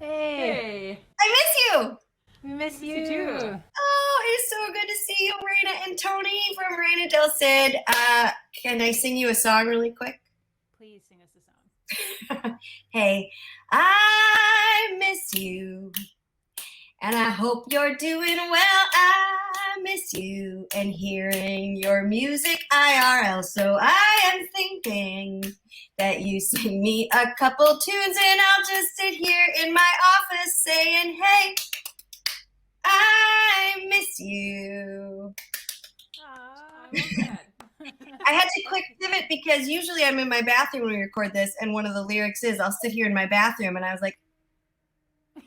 Hey, I miss you. we miss Miss you too. you. Oh, it is so good to see you, Reina and Tony from Reina Del Cid. Can I sing you a song really quick? Please sing us a song. Hey, I miss you, and I hope you're doing well. I miss you and hearing your music IRL. So I am thinking that you sing me a couple tunes, and I'll just sit here in my office saying, hey, I miss you. Aw. I love that. I had to quick pivot because usually I'm in my bathroom when we record this, and one of the lyrics is, I'll sit here in my bathroom, and I was like,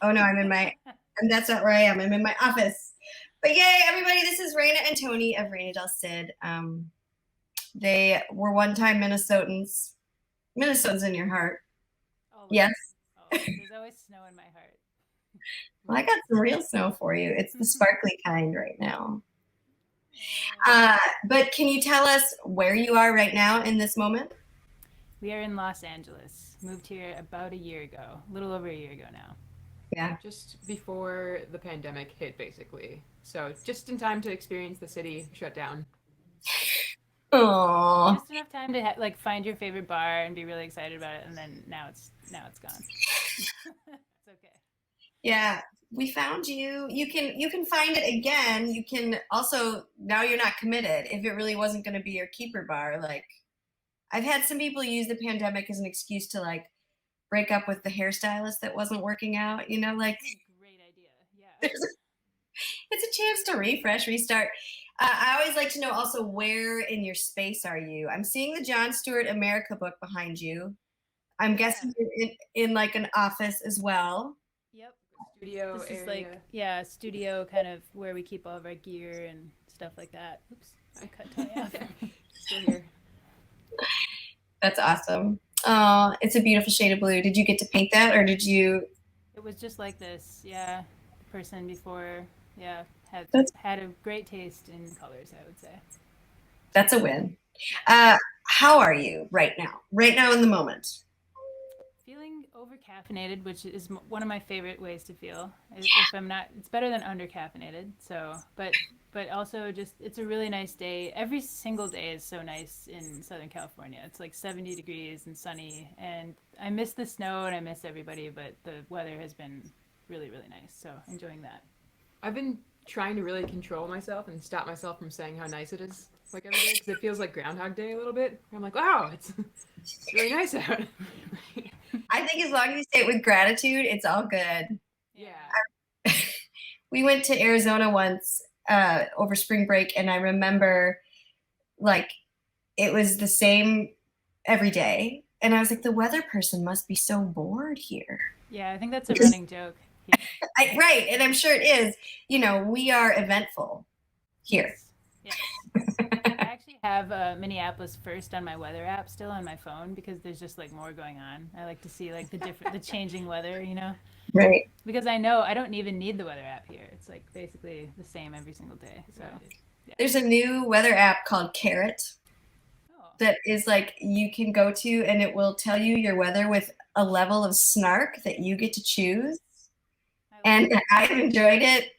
oh no, and that's not where I am. I'm in my office. But yay, everybody, this is Reina and Toni of Reina Del Cid. They were one-time Minnesotans. Minnesotans in your heart. Always. Yes. Always. There's always snow in my heart. Well, I got some real snow for you. It's the sparkly kind right now. But can you tell us where you are right now in this moment? We are in Los Angeles. Moved here about a year ago, a little over a year ago now. Yeah. Just before the pandemic hit, basically. So just in time to experience the city shut down. Aww. Just enough time to like find your favorite bar and be really excited about it, and then now it's gone. It's okay. Yeah, we found you. You can find it again. You can also, now you're not committed. If it really wasn't going to be your keeper bar, like I've had some people use the pandemic as an excuse to like break up with the hairstylist that wasn't working out, you know, like That's a great idea. Yeah. it's a chance to refresh, restart. I always like to know also, where in your space are you? I'm seeing the Jon Stewart America book behind you. I'm guessing you're in like an office as well. Yep. Studio This area. is like, studio kind of where we keep all of our gear and stuff like that. Oops, I cut Tony off. Still here. That's awesome. Oh, it's a beautiful shade of blue. Did you get to paint that, or did you? It was just like this, yeah. The person before, had That's- had a great taste in colors, I would say. That's a win. How are you right now? Right now in the moment. Feeling over caffeinated, which is one of my favorite ways to feel. If I'm not, it's better than under caffeinated. So, but also just it's a really nice day. Every single day is so nice in Southern California. It's like 70 degrees and sunny, and I miss the snow and I miss everybody, but the weather has been really, really nice. So enjoying that. I've been trying to really control myself and stop myself from saying how nice it is, like every day, because it feels like Groundhog Day a little bit. I'm like, wow, it's really nice out. I think as long as you say it with gratitude, it's all good. Yeah. We went to Arizona once over spring break, and I remember like it was the same every day. And I was like, the weather person must be so bored here. Yeah, I think that's a running joke. Yeah. Right. And I'm sure it is. You know, we are eventful here. Yes. I actually have Minneapolis First on my weather app still on my phone because there's just like more going on. I like to see like the changing weather, you know? Right. Because I know I don't even need the weather app here. It's like basically the same every single day. So There's a new weather app called Carrot that is like you can go to, and it will tell you your weather with a level of snark that you get to choose. And I've enjoyed it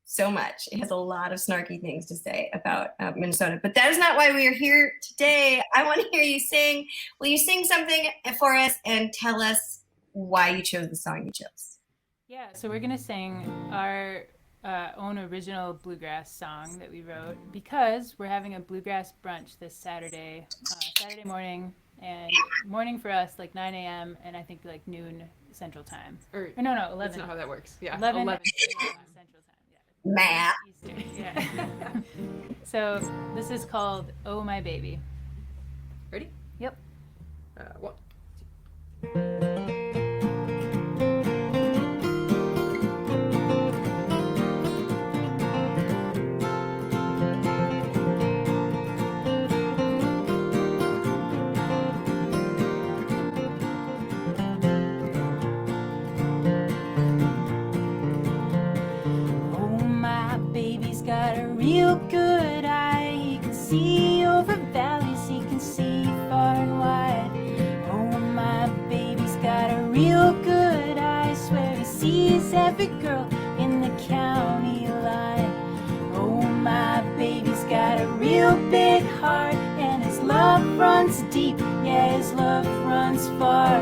so much. It has a lot of snarky things to say about Minnesota. But that is not why we are here today. I want to hear you sing. Will you sing something for us and tell us why you chose the song you chose? Yeah, so we're going to sing our own original bluegrass song that we wrote because we're having a bluegrass brunch this Saturday morning. And morning for us, like 9 a.m. and I think like noon Central Time. Or no, 11. That's not how that works. Yeah, 11 Central Time. Yeah. Math. Eastern. Yeah. So this is called "Oh My Baby." Ready? Yep. One. Oh, my baby's got a real good eye. He can see over valleys, he can see far and wide. Oh, loves every girl in the county line. Oh, my baby's got a real big heart, and his love runs deep, yeah, his love runs far.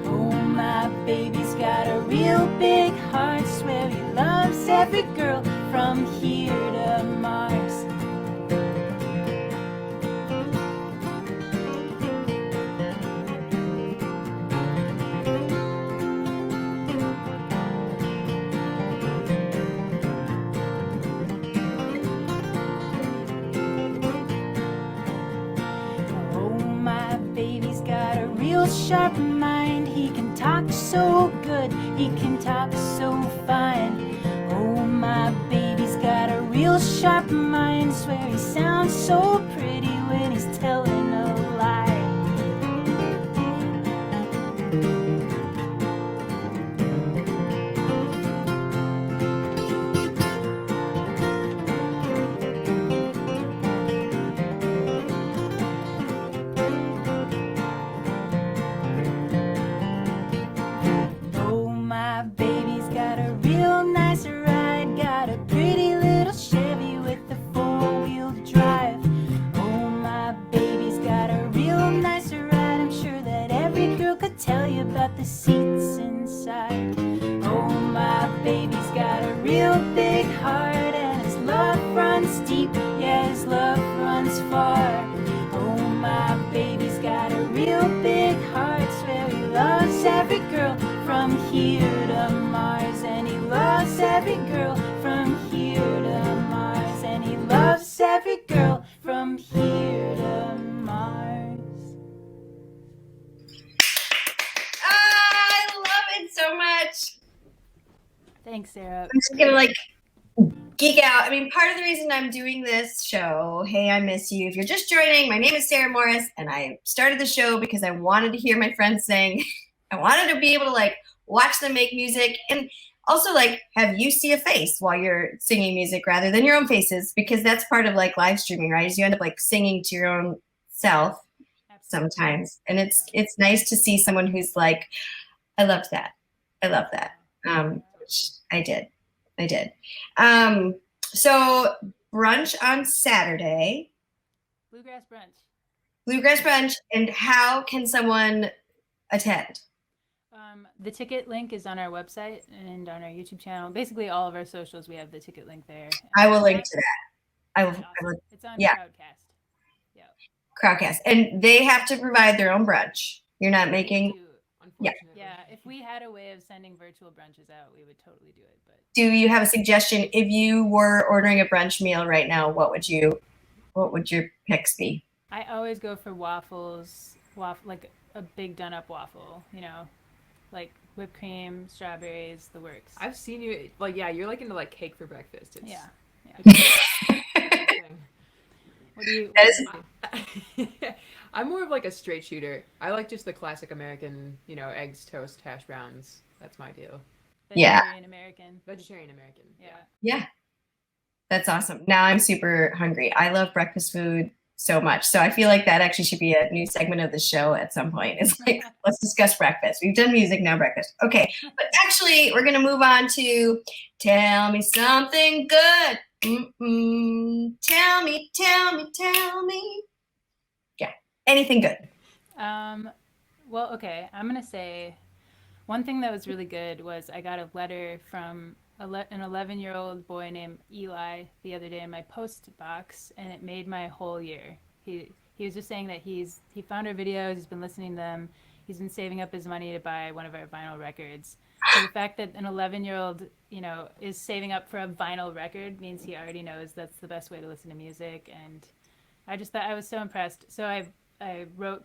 Oh, my baby's got a real big heart, swear he loves every girl from here to Mars. Sharp mind, he can talk so good, he can talk so fine. Oh, my baby's got a real sharp mind, swear he sounds so pretty when he's telling a lie. The seats inside. Oh, my baby's got a real big heart, and his love runs deep, yeah, his love runs far. Oh, my baby's got a real big heart, swear he loves every girl from here to Mars, and he loves every girl from here to Mars, and he loves every girl from here to Mars. So much. Thanks, Sarah. I'm just gonna like geek out. I mean, part of the reason I'm doing this show, Hey, I Miss You. If you're just joining, my name is Sarah Morris, and I started the show because I wanted to hear my friends sing. I wanted to be able to like watch them make music, and also like have you see a face while you're singing music rather than your own faces, because that's part of like live streaming, right? Is you end up like singing to your own self sometimes, and it's nice to see someone who's like, I love that. Which I did. So brunch on Saturday. Bluegrass brunch. And how can someone attend? The ticket link is on our website and on our YouTube channel. Basically, all of our socials, we have the ticket link there. I will link to that. Awesome. It's on Crowdcast. Yeah. Crowdcast. And they have to provide their own brunch. You're not making... Yeah, if we had a way of sending virtual brunches out, we would totally do it. But do you have a suggestion? If you were ordering a brunch meal right now, what would your picks be? I always go for waffles, like a big done up waffle, you know, like whipped cream, strawberries, the works. I've seen you like, yeah, you're like into like cake for breakfast. It's, What do you? I'm more of like a straight shooter. I like just the classic American, you know, eggs, toast, hash browns. That's my deal. Vegetarian American. Yeah. That's awesome. Now I'm super hungry. I love breakfast food so much. So I feel like that actually should be a new segment of the show at some point. It's like, let's discuss breakfast. We've done music, now breakfast. Okay. But actually, we're going to move on to Tell Me Something Good. Tell me. Yeah. Anything good. Well, okay. I'm going to say one thing that was really good was I got a letter from an 11-year-old boy named Eli the other day in my post box, and it made my whole year. He was just saying that he found our videos, he's been listening to them, he's been saving up his money to buy one of our vinyl records. So the fact that an 11-year-old, you know, is saving up for a vinyl record means he already knows that's the best way to listen to music, and I just thought I was so impressed. So I wrote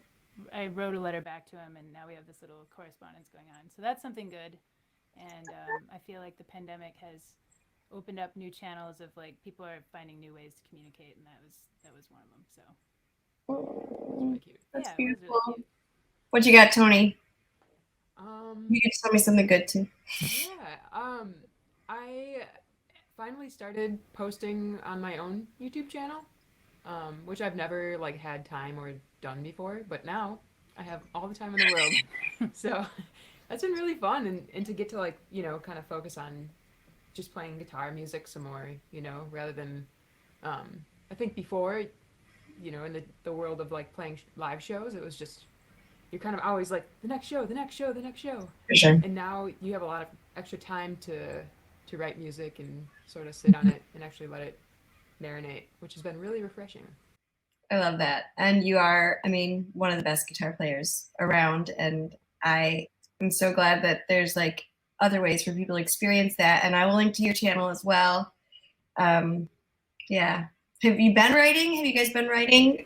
a letter back to him, and now we have this little correspondence going on. So that's something good. And I feel like the pandemic has opened up new channels of like people are finding new ways to communicate, and that was one of them. So really cute. That's yeah, beautiful. It was really cute. What you got, Tony? You can tell me something good too. Yeah. I finally started posting on my own YouTube channel, which I've never like had time or done before, but now I have all the time in the world. So That's been really fun, and to get to like, kind of focus on just playing guitar music some more, rather than I think before, in the world of like playing live shows, it was just you're kind of always like the next show, the next show, the next show. For sure. And now you have a lot of extra time to write music and sort of sit on it and actually let it marinate, which has been really refreshing. I love that. And you are, I mean, one of the best guitar players around. And I am so glad that there's like other ways for people to experience that. And I will link to your channel as well. Yeah. Have you been writing? Have you guys been writing?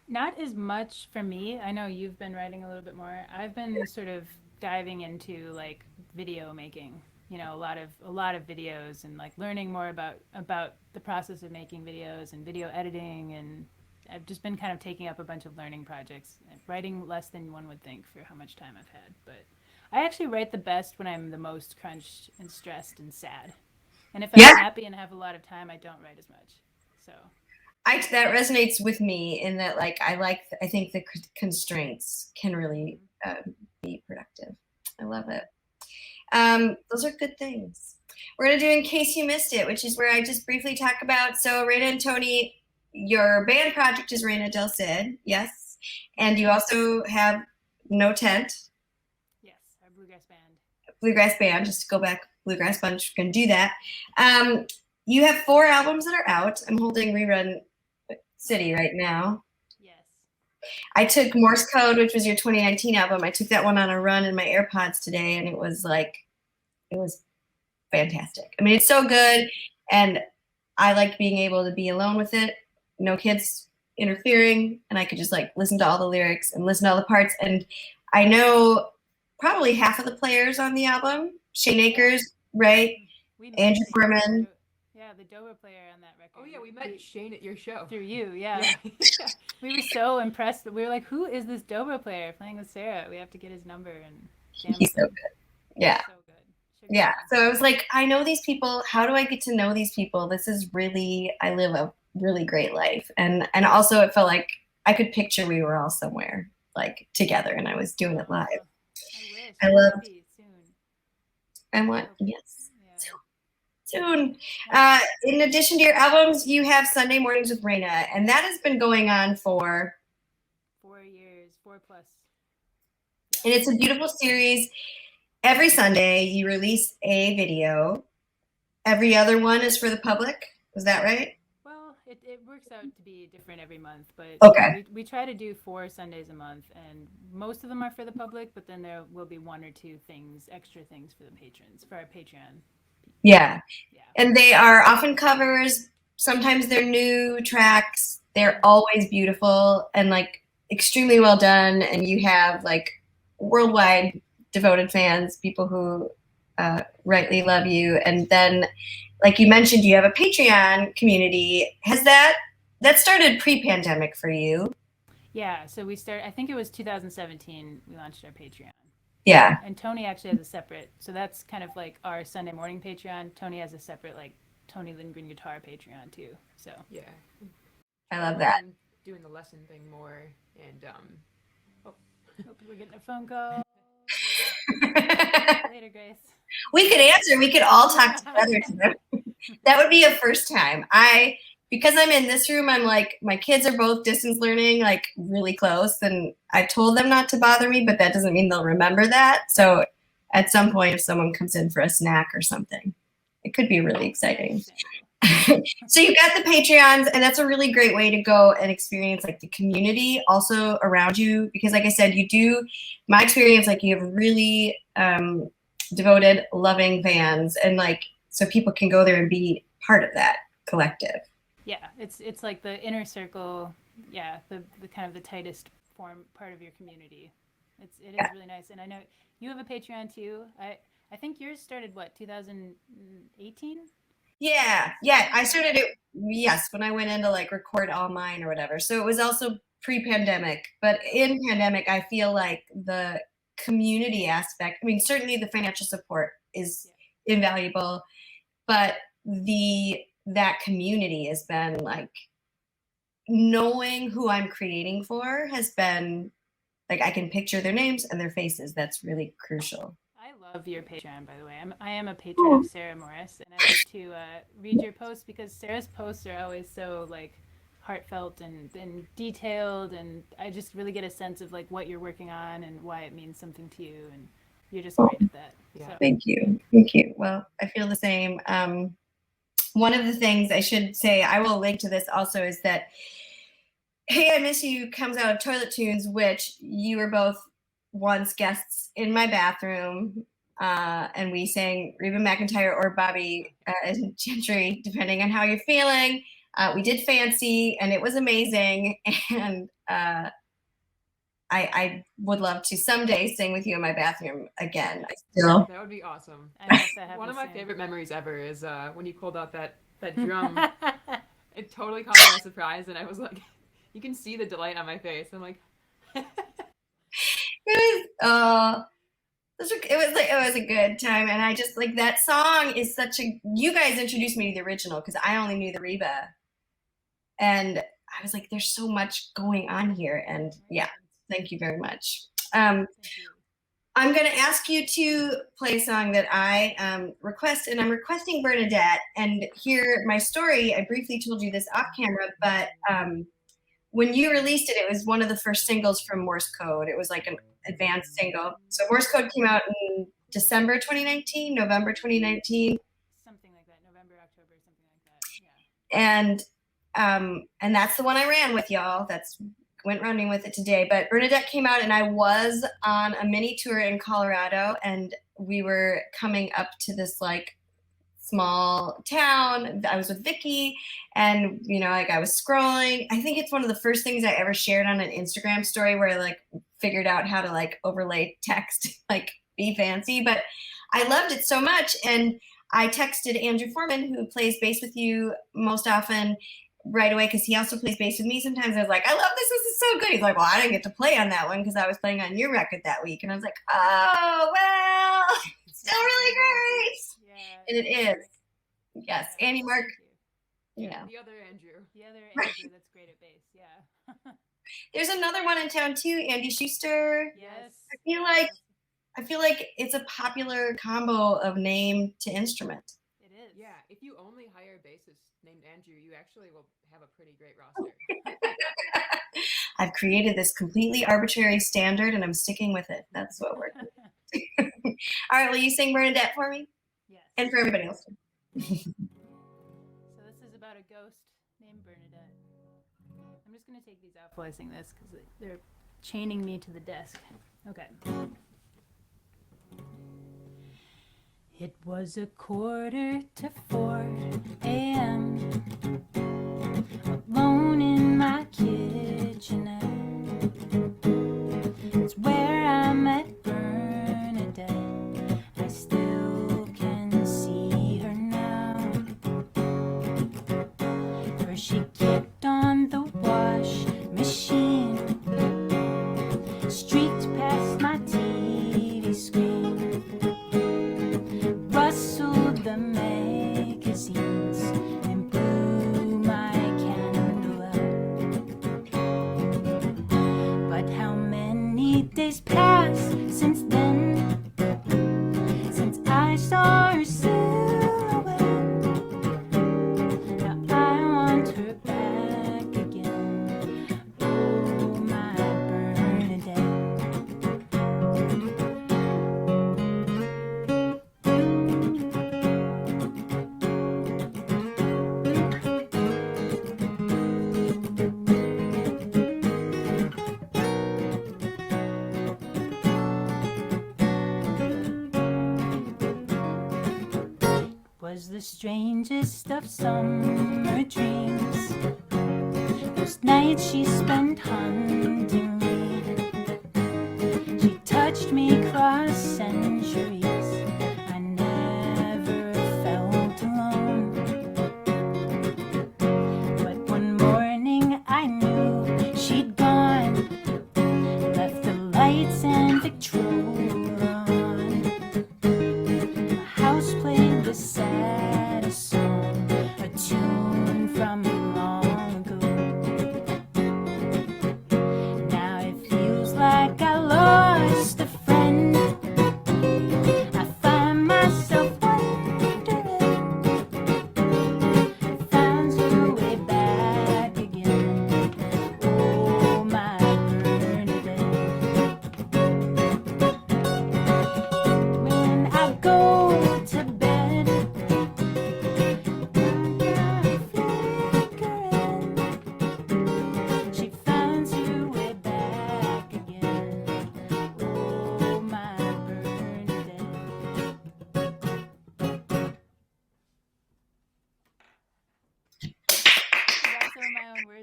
Not as much for me. I know you've been writing a little bit more. I've been sort of diving into like video making. A lot of videos and like learning more about the process of making videos and video editing, and I've just been kind of taking up a bunch of learning projects, writing less than one would think for how much time I've had. But I actually write the best when I'm the most crunched and stressed and sad. And if I'm Yeah. happy and have a lot of time, I don't write as much. So That resonates with me in that, like, I think the constraints can really be productive. I love it. Those are good things. We're going to do In Case You Missed It, which is where I just briefly talk about. So Reina Toni, your band project is Reina Del Cid, yes. And you also have No Tent. yes, our bluegrass band. Bluegrass band, just to go back, Bluegrass Bunch, we're going to do that. You have 4 albums that are out. I'm holding Rerun City right now. Yes. I took Morse Code, which was your 2019 album. I took that one on a run in my AirPods today, and it was fantastic. I mean, it's so good, and I like being able to be alone with it, no kids interfering, and I could just like listen to all the lyrics and listen to all the parts. And I know probably half of the players on the album. Shane Akers, right? Andrew Foreman. Yeah, the Dover player on that record. Oh yeah, we met Shane at your show. Through you, yeah. We were so impressed, but we were like, who is this Dover player playing with Sarah? We have to get his number and He's so good. Yeah. So good. Yeah. So I was like, I know these people. How do I get to know these people? This is really, I live a really great life. And also it felt like I could picture we were all somewhere like together and I was doing it live. I wish. Soon. I want, yes. Soon. In addition to your albums, you have Sunday Mornings with Reina, and that has been going on for 4 years, 4+. Yeah. And it's a beautiful series. Every Sunday, you release a video. Every other one is for the public. Is that right? Well, it works out to be different every month, but okay. We try to do 4 Sundays a month, and most of them are for the public, but then there will be 1 or 2 extra things for the patrons, for our Patreon. Yeah. And they are often covers. Sometimes they're new tracks. They're always beautiful and like extremely well done. And you have like worldwide devoted fans, people who rightly love you. And then, like you mentioned, you have a Patreon community. Has that started pre-pandemic for you? Yeah. So I think it was 2017 we launched our Patreon. Yeah. And Toni actually has a separate, so that's kind of like our Sunday morning Patreon. Toni has a separate like Toni Lindgren guitar Patreon too. So yeah, I love that. I'm doing the lesson thing more, and we're getting a phone call. Later, Grace. We could answer. We could all talk together. That would be a first time. Because I'm in this room, I'm like, my kids are both distance learning, like really close. And I told them not to bother me, but that doesn't mean they'll remember that. So at some point, if someone comes in for a snack or something, it could be really exciting. So you got the Patreons, and that's a really great way to go and experience like the community also around you. Because like I said, my experience, like you have really devoted, loving fans, and like, so people can go there and be part of that collective. Yeah, it's like the inner circle. Yeah, the kind of the tightest part of your community. It is really nice, and I know you have a Patreon too. I think yours started 2018. Yeah, I started it when I went in to like record all mine or whatever. So it was also pre-pandemic, but in pandemic, I feel like the community aspect. I mean, certainly the financial support is invaluable, but that community has been like knowing who I'm creating for has been like I can picture their names and their faces. That's really crucial. I love your Patreon, by the way. I am a patron of Sarah Morris, and I like to read your posts because Sarah's posts are always so like heartfelt and detailed, and I just really get a sense of like what you're working on and why it means something to you, and you're just great at that. Yeah. So. Thank you. Well, I feel the same. One of the things I should say, I will link to this also, is that Hey, I Miss You comes out of Toilet Tunes, which you were both once guests in my bathroom, and we sang Reba McEntire or Bobby Gentry, depending on how you're feeling. We did Fancy, and it was amazing, and I would love to someday sing with you in my bathroom again. That would be awesome. I hope that One of my soon. favorite memories ever is when you pulled out that drum. It totally caught me by surprise, and I was like, you can see the delight on my face. I'm like, it was a good time, and I just like that song is such a. You guys introduced me to the original because I only knew the Reba, and I was like, there's so much going on here, and yeah, thank you very much. I'm going to ask you to play a song that I request, and I'm requesting Bernadette. And here, my story, I briefly told you this off camera, but when you released it, it was one of the first singles from Morse Code. It was like an advanced single. So Morse Code came out in December 2019, November 2019. Something like that, November, October, something like that, yeah. And that's the one I ran with, y'all. Went running with it today. But Bernadette came out, and I was on a mini tour in Colorado, and we were coming up to this like small town. I was with Vicky, and like I was scrolling. I think it's one of the first things I ever shared on an Instagram story where I like figured out how to like overlay text, like be fancy. But I loved it so much, and I texted Andrew Foreman, who plays bass with you most often, right away, because he also plays bass with me sometimes. I was like, I love this. This is so good. He's like, well, I didn't get to play on that one because I was playing on your record that week. And I was like, oh, well, it's still really great. Yeah. And it is. Yes. Yeah, Andy Mark. yeah. The other Andrew. That's great at bass. Yeah. There's another one in town too, Andy Schuster. Yes. I feel like it's a popular combo of name to instrument. It is. Yeah. If you only hire a bassist named Andrew, you actually will have a pretty great roster. I've created this completely arbitrary standard, and I'm sticking with it. That's what we're doing. All right, will you sing Bernadette for me? Yes. And for everybody else. So this is about a ghost named Bernadette. I'm just going to take these out while I sing this because they're chaining me to the desk. Okay. It was 3:45 a.m. alone in my kitchenette. It's where I met Bernadette. I still can see her now. First she kicked on the wash machine, streaked past my TV screen, rustled the magazines, and blew my candle out. But how many days passed since then, since I saw her silhouette? Now I want her back again. Oh, my Bernadette. Was the strangest of summer dreams, those nights she spent hunting me. She touched me across centuries. I never felt alone. But one morning I knew she'd gone, left the lights and Victrola on. My house played the saddest song, a tune from long ago. Now it feels like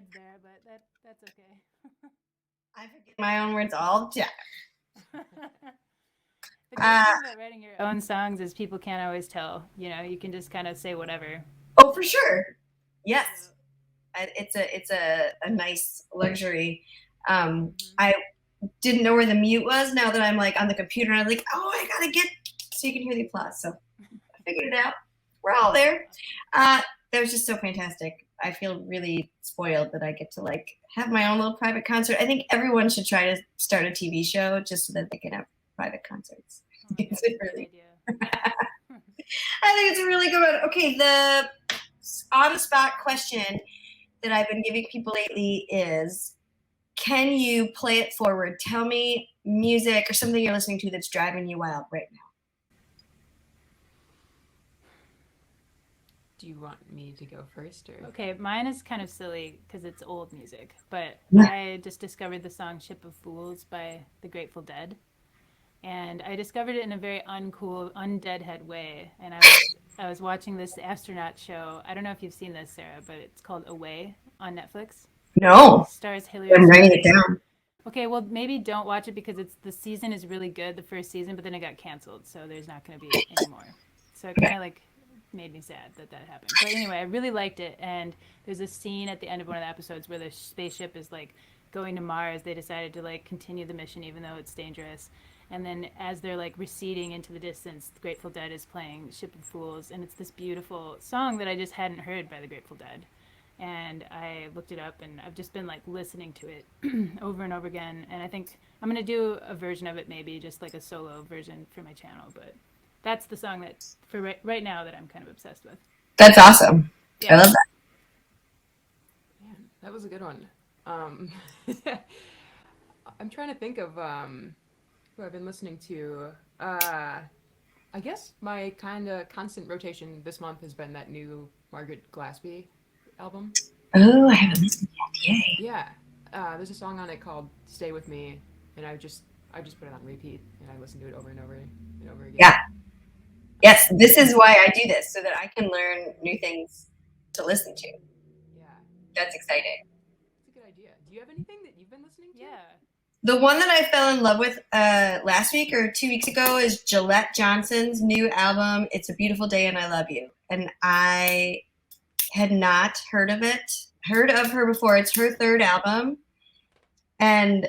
words there, but that's okay. I forget my own words all the time. The great Uh, thing about writing your own songs is people can't always tell. You can just kind of say whatever. oh, for sure. Yes. So, It's a nice luxury. mhm. I didn't know where the mute was. Now that I'm like on the computer, I'm like, oh, I gotta get so you can hear the applause. So I figured it out. We're all there. That was just so fantastic. I feel really spoiled that I get to like have my own little private concert. I think everyone should try to start a TV show just so that they can have private concerts. Oh my God, It's a good really, idea. I think it's a really good one. Okay, the on the spot question that I've been giving people lately is, can you play it forward? Tell me music or something you're listening to that's driving you wild right now. Do you want me to go first or? Okay, mine is kind of silly because it's old music, but Yeah. I just discovered the song "Ship of Fools" by the Grateful Dead, and I discovered it in a very uncool, undeadhead way. And I was watching this astronaut show. I don't know if you've seen this, Sarah, but it's called Away on Netflix. No, Stars Hilary I'm writing it Swank. down. Okay, well maybe don't watch it because the season is really good, the first season, but then it got canceled, so there's not going to be any more. So it kind of like made me sad that happened. But anyway, I really liked it, and there's a scene at the end of one of the episodes where the spaceship is like going to Mars. They decided to like continue the mission even though it's dangerous. And then as they're like receding into the distance, the Grateful Dead is playing "Ship of Fools," and it's this beautiful song that I just hadn't heard by the Grateful Dead. And I looked it up, and I've just been like listening to it over and over again. And I think I'm gonna do a version of it, maybe just like a solo version for my channel. But that's the song that for right now that I'm kind of obsessed with. That's awesome. I Yeah. love that. Man, that was a good one. Um, I'm trying to think of who I've been listening to. I guess my kind of constant rotation this month has been that new Margaret Glaspie album. Oh, I haven't Um, listened yet. Yay. yeah, there's a song on it called "Stay with Me," and I just put it on repeat and I listen to it over and over and over again. Yeah. Yes, Um, this is why I do this, so that I can learn new things to listen to. yeah, That's exciting. it's a good idea. Do you have anything that you've been listening to? Yeah. The one that I fell in love with last week or 2 weeks ago is Gillette Johnson's new album, It's a Beautiful Day and I Love You. And I had not heard of her before. It's her third album. And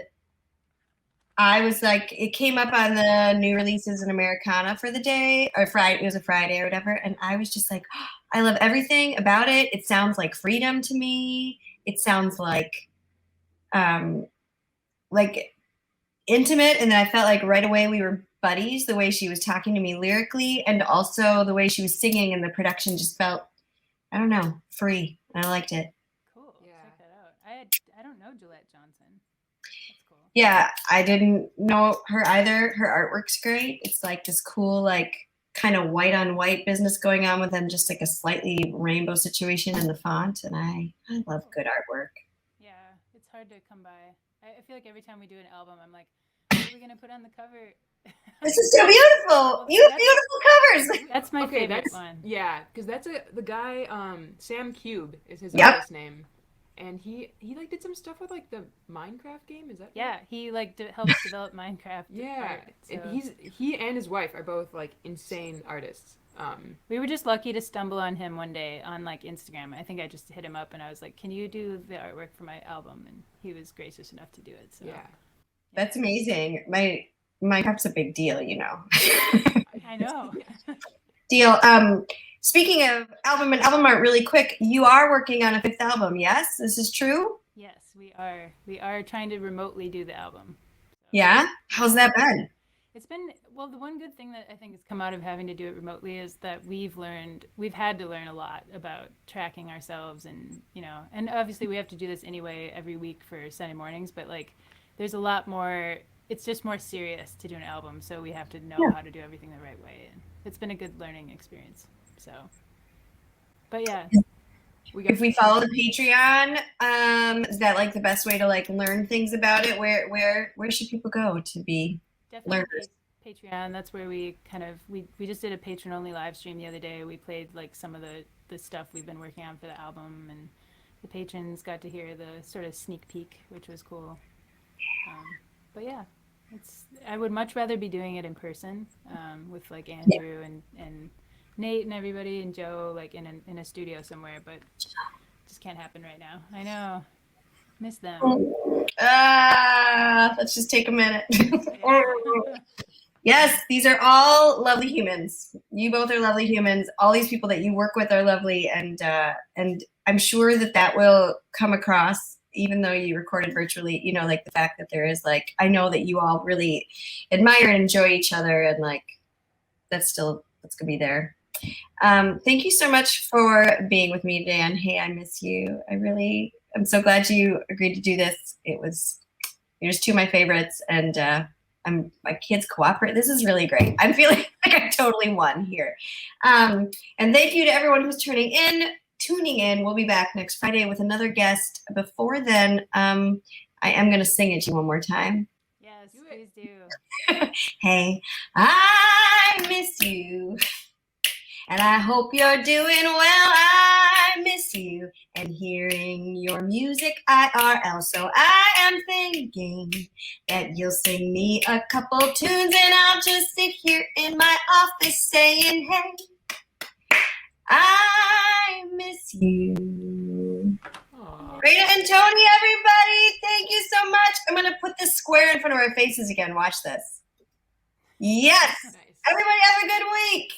I was like, it came up on the new releases in Americana for the day, or Friday. It was a Friday or whatever. And I was just like, oh, I love everything about it. It sounds like freedom to me. It sounds um, like intimate. And then I felt like right away we were buddies, the way she was talking to me lyrically, and also the way she was singing, and the production just felt, I don't know, free. And I liked it. Cool. Yeah. Check that out. I don't know Gillette Johnson. That's cool. Yeah, I didn't know her either. Her artwork's great. It's like this cool, like kind of white on white business going on with them, just like a slightly rainbow situation in the font. And I love good artwork. Yeah, it's hard to come by. I feel like every time we do an album, I'm like, what are we gonna put on the cover? This is so beautiful. Well, You have beautiful covers. that's my Okay, favorite that's one. yeah, because that's the guy. Sam Cube is his Yep. artist name, and he like did some stuff with like the Minecraft game. Is that right? Yeah, he like helps develop Minecraft. Yeah, art, so. and he and his wife are both like insane artists. We were just lucky to stumble on him one day on like Instagram. I think I just hit him up and I was like, "Can you do the artwork for my album?" And he was gracious enough to do it. So Yeah, That's amazing. My Minecraft's a big deal, you know. I know. Deal. Speaking of album and album art, really quick, you are working on a fifth album, yes? This is true? Yes, we are. We are trying to remotely do the album. Yeah? How's that been? It's been, well, the one good thing that I think has come out of having to do it remotely is that we've had to learn a lot about tracking ourselves, and and obviously we have to do this anyway every week for Sunday mornings, but like there's a lot more, it's just more serious to do an album, so we have to know how to do everything the right way, and it's been a good learning experience. So, but yeah. If we follow the Patreon, is that like the best way to like learn things about it? Where should people go to be Definitely learners? Patreon. That's where we kind of we just did a patron only live stream the other day. We played like some of the stuff we've been working on for the album, and the patrons got to hear the sort of sneak peek, which was cool. But yeah, I would much rather be doing it in person with like Andrew and Nate and everybody and Joe like in a studio somewhere, but it just can't happen right now. I know, miss them. Let's just take a minute. Yes, these are all lovely humans. You both are lovely humans. All these people that you work with are lovely, and I'm sure that will come across, even though you recorded virtually. You know, like the fact that there is like, I know that you all really admire and enjoy each other, and like that's gonna be there. Thank you so much for being with me, Dan. Hey, I miss you. I'm so glad you agreed to do this. You're just two of my favorites, and my kids cooperate. This is really great. I'm feeling like I totally won here. And thank you to everyone who's tuning in. We'll be back next Friday with another guest. Before then, I am going to sing it to you one more time. Yes, please do. Hey, I miss you. And I hope you're doing well. I miss you and hearing your music IRL. So I am thinking that you'll sing me a couple tunes and I'll just sit here in my office saying, hey, I miss you. Reina and Toni, everybody, thank you so much. I'm going to put this square in front of our faces again. Watch this. Yes. Nice. Everybody have a good week.